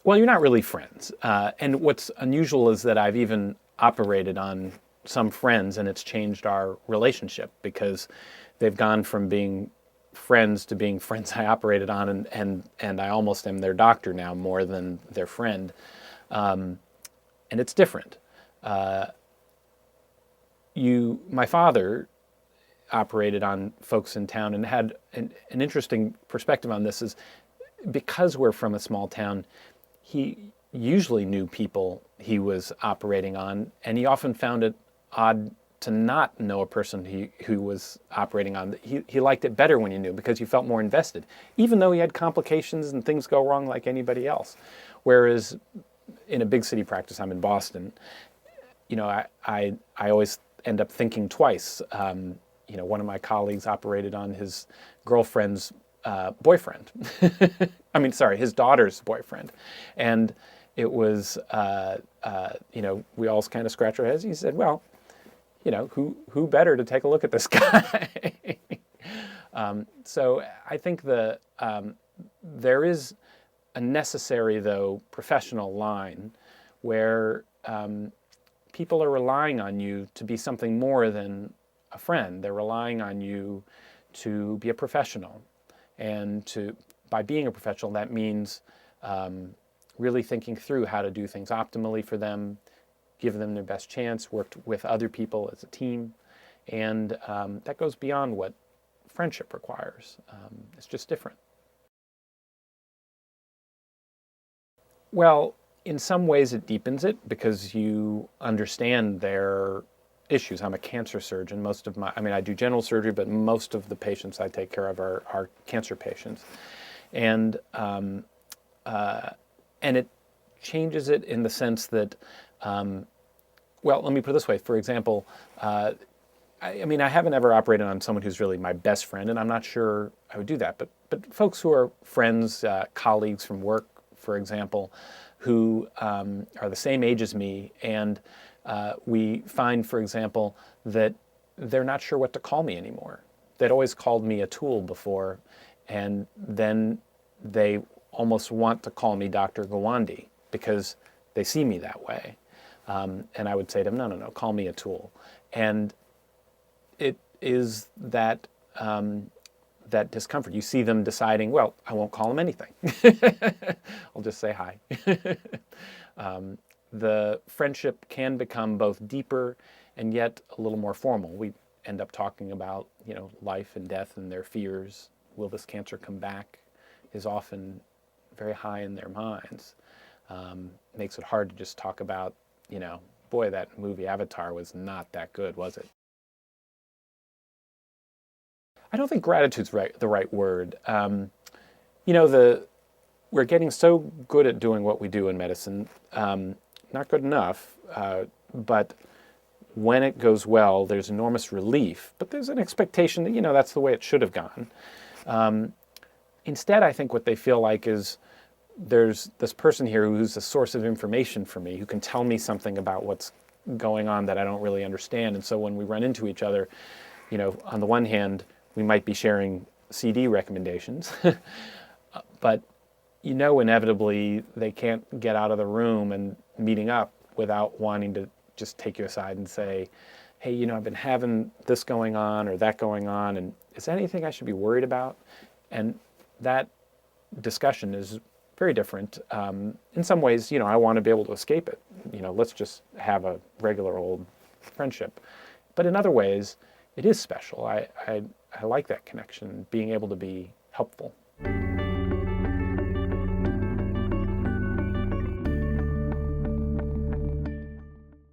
Well, you're not really friends. And what's unusual is that I've even operated on some friends and it's changed our relationship because they've gone from being friends to being friends I operated on, and I almost am their doctor now more than their friend. And it's different. My father operated on folks in town and had an interesting perspective on this is because we're from a small town, he usually knew people he was operating on, and he often found it odd to not know a person who was operating on. He liked it better when you knew because you felt more invested, even though he had complications and things go wrong like anybody else. Whereas in a big city practice, I'm in Boston, I always end up thinking twice. One of my colleagues operated on his girlfriend's boyfriend. I mean, sorry, his daughter's boyfriend. And it was, we all kind of scratch our heads. He said, well, who better to take a look at this guy? So I think there is a necessary, though, professional line where people are relying on you to be something more than a friend. They're relying on you to be a professional. And by being a professional, that means really thinking through how to do things optimally for them, give them their best chance, worked with other people as a team. And that goes beyond what friendship requires. It's just different. Well, in some ways it deepens it because you understand their issues. I'm a cancer surgeon. I do general surgery, but most of the patients I take care of are cancer patients. And it changes it in the sense that, well, let me put it this way. For example, I haven't ever operated on someone who's really my best friend, and I'm not sure I would do that. But folks who are friends, colleagues from work, for example, who are the same age as me, and we find, for example, that they're not sure what to call me anymore. They'd always called me Atul before, and then they almost want to call me Dr. Gawande because they see me that way. And I would say to them, no, call me Atul. And it is that discomfort. You see them deciding, well, I won't call them anything. I'll just say hi. The friendship can become both deeper and yet a little more formal. We end up talking about, life and death and their fears. Will this cancer come back? Is often very high in their minds. Makes it hard to just talk about, boy, that movie Avatar was not that good, was it? I don't think gratitude's the right word. We're getting so good at doing what we do in medicine, not good enough, but when it goes well, there's enormous relief, but there's an expectation that, that's the way it should have gone. Instead, I think what they feel like is there's this person here who's a source of information for me, who can tell me something about what's going on that I don't really understand. And so when we run into each other, on the one hand, we might be sharing CD recommendations, but inevitably they can't get out of the room and meeting up without wanting to just take you aside and say, hey, I've been having this going on or that going on, and is there anything I should be worried about? And that discussion is very different. In some ways, I want to be able to escape it. Let's just have a regular old friendship. But in other ways, it is special. I like that connection, being able to be helpful.